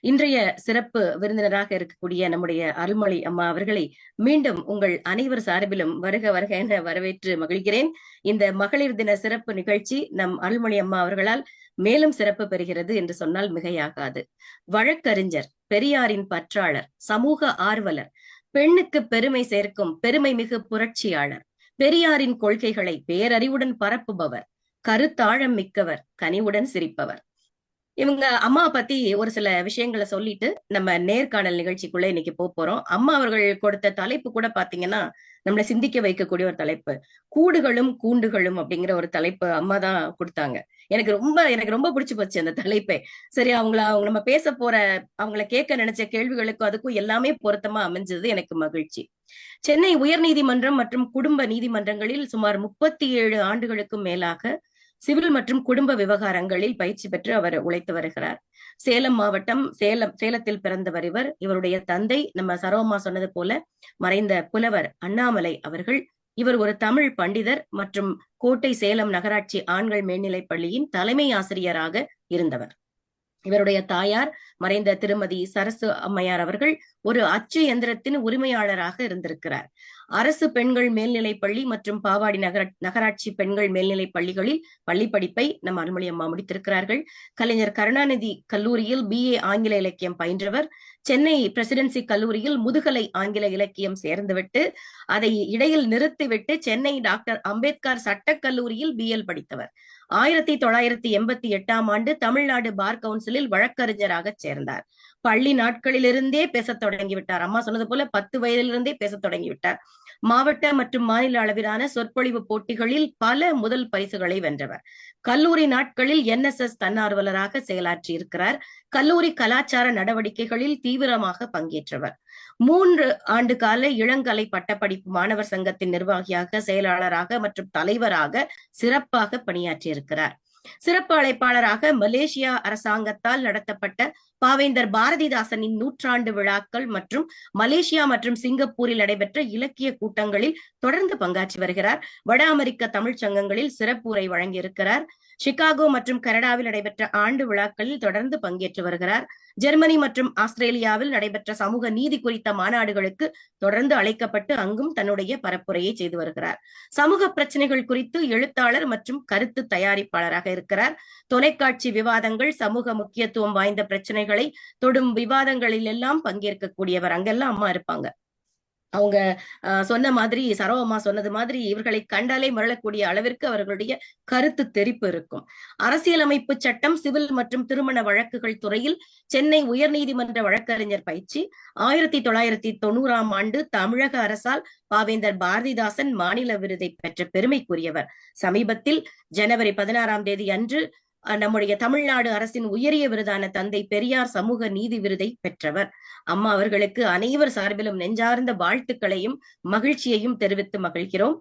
இன்றைய சிறப்பு விருந்தினராக இருக்கக்கூடிய நம்முடைய அருள்மொழி அம்மா அவர்களை மீண்டும் உங்கள் அனைவர் சார்பிலும் வருக வருக என வரவேற்று மகிழ்கிறேன். இந்த மகளிர் தின சிறப்பு நிகழ்ச்சி நம் அருள்மொழி அம்மா அவர்களால் மேலும் சிறப்பு பெறுகிறது என்று சொன்னால் மிகையாகாது. வழக்கறிஞர், பெரியாரின் பற்றாளர், சமூக ஆர்வலர், பெண்ணுக்கு பெருமை சேர்க்கும் பெருமை மிகு புரட்சியாளர், பெரியாரின் கொள்கைகளை பேரறிவுடன் பரப்புபவர், கருத்தாழம் மிக்கவர், கனிவுடன் சிரிப்பவர். இவங்க அம்மா பத்தி ஒரு சில விஷயங்களை சொல்லிட்டு நம்ம நேர்காணல் நிகழ்ச்சிக்குள்ள இன்னைக்கு போறோம். அம்மா அவர்கள் கொடுத்த தலைப்பு கூட பாத்தீங்கன்னா நம்மளை சிந்திக்க வைக்கக்கூடிய ஒரு தலைப்பு. கூடுகளும் கூண்டுகளும் அப்படிங்கிற ஒரு தலைப்பு அம்மா தான் கொடுத்தாங்க. எனக்கு ரொம்ப பிடிச்சு போச்சு அந்த தலைப்பே. சரி, அவங்க நம்ம பேச போற, அவங்கள கேட்க நினைச்ச கேள்விகளுக்கும் அதுக்கும் எல்லாமே பொருத்தமா அமைஞ்சது. எனக்கு மகிழ்ச்சி. சென்னை உயர்நீதிமன்றம் மற்றும் குடும்ப நீதிமன்றங்களில் சுமார் 37 ஆண்டுகளுக்கும் மேலாக சிவில் மற்றும் குடும்ப விவகாரங்களில் பயிற்சி பெற்று அவர் உழைத்து வருகிறார். சேலம் மாவட்டம் சேலத்தில் பிறந்தவர் இவர். இவருடைய தந்தை நம்ம சரோமா சொன்னது போல மறைந்த புலவர் அண்ணாமலை அவர்கள். இவர் ஒரு தமிழ் பண்டிதர் மற்றும் கோட்டை சேலம் நகராட்சி ஆண்கள் மேல்நிலைப் பள்ளியின் தலைமை ஆசிரியராக இருந்தவர். இவருடைய தாயார் மறைந்த திருமதி சரசு அம்மையார் அவர்கள் ஒரு அச்சு எந்திரத்தின் உரிமையாளராக இருந்திருக்கிறார். அரசு பெண்கள் மேல்நிலைப் பள்ளி மற்றும் பாவாடி நகராட்சி பெண்கள் மேல்நிலைப் பள்ளிகளில் பள்ளி படிப்பை நம்ம அருள்மொழி அம்மா முடித்திருக்கிறார்கள். கலைஞர் கருணாநிதி கல்லூரியில் BA ஆங்கில இலக்கியம் பயின்றவர். சென்னை பிரசிடென்சி கல்லூரியில் முதுகலை ஆங்கில இலக்கியம் சேர்ந்துவிட்டு அதை இடையில் நிறுத்திவிட்டு சென்னை டாக்டர் அம்பேத்கர் சட்டக் கல்லூரியில் BL படித்தவர். 1988 ஆண்டு தமிழ்நாடு பார் கவுன்சிலில் வழக்கறிஞராக சேர்ந்தார். பள்ளி நாட்களிலிருந்தே பேசத் தொடங்கிவிட்டார். அம்மா சொன்னது போல 10 வயதிலிருந்தே பேசத் தொடங்கிவிட்டார். மாவட்ட மற்றும் மாநில அளவிலான சொற்பொழிவு போட்டிகளில் பல முதல் பரிசுகளை வென்றவர். கல்லூரி நாட்களில் NSS தன்னார்வலராக செயலாற்றி இருக்கிறார். கல்லூரி கலாச்சார நடவடிக்கைகளில் தீவிரமாக பங்கேற்றவர். 3 ஆண்டு கால இளங்கலை பட்டப்படிப்பு மாணவர் சங்கத்தின் நிர்வாகியாக, செயலாளராக மற்றும் தலைவராக சிறப்பாக பணியாற்றியிருக்கிறார். சிறப்பு அழைப்பாளராக மலேசியா அரசாங்கத்தால் நடத்தப்பட்ட பாவேந்தர் பாரதிதாசனின் 100ஆண்டு விழாக்கள் மற்றும் மலேசியா மற்றும் சிங்கப்பூரில் நடைபெற்ற இலக்கிய கூட்டங்களில் தொடர்ந்து பங்காற்றி வருகிறார். வட அமெரிக்க தமிழ் சங்கங்களில் சிறப்பு உரை வழங்கியிருக்கிறார். சிகாகோ மற்றும் கனடாவில் நடைபெற்ற ஆண்டு விழாக்களில் தொடர்ந்து பங்கேற்று வருகிறார். ஜெர்மனி மற்றும் ஆஸ்திரேலியாவில் நடைபெற்ற சமூக நீதி குறித்த மாநாடுகளுக்கு தொடர்ந்து அழைக்கப்பட்டு அங்கும் தன்னுடைய பரப்புரையை செய்து வருகிறார். சமூக பிரச்சனைகள் குறித்து எழுத்தாளர் மற்றும் கருத்து தயாரிப்பாளராக இருக்கிறார். தொலைக்காட்சி விவாதங்கள், சமூக முக்கியத்துவம் வாய்ந்த பிரச்சனைகளை தொடும் விவாதங்களில் எல்லாம் பங்கேற்கக்கூடியவர். அங்கெல்லாம் அம்மா இருப்பாங்க. அவங்க சொன்ன மாதிரி, சரோவம்மா சொன்னது மாதிரி, இவர்களை கண்டாலே மரளக்கூடிய அளவிற்கு அவர்களுடைய கருத்து தெரிப்பு இருக்கும். அரசியலமைப்பு சட்டம், சிவில் மற்றும் திருமண வழக்குகள் துறையில் சென்னை உயர்நீதிமன்ற வழக்கறிஞர் பயிற்சி. 1990ஆம் ஆண்டு தமிழக அரசால் பாவேந்தர் பாரதிதாசன் மாநில விருதை பெற்ற பெருமைக்குரியவர். சமீபத்தில் ஜனவரி 16ஆம் தேதி அன்று நம்முடைய தமிழ்நாடு அரசின் உயரிய விருதான தந்தை பெரியார் சமூக நீதி விருதை பெற்றவர். அம்மா அவர்களுக்கு அனைவர் சார்பிலும் நெஞ்சார்ந்த வாழ்த்துக்களையும் மகிழ்ச்சியையும் தெரிவித்து மகிழ்கிறோம்.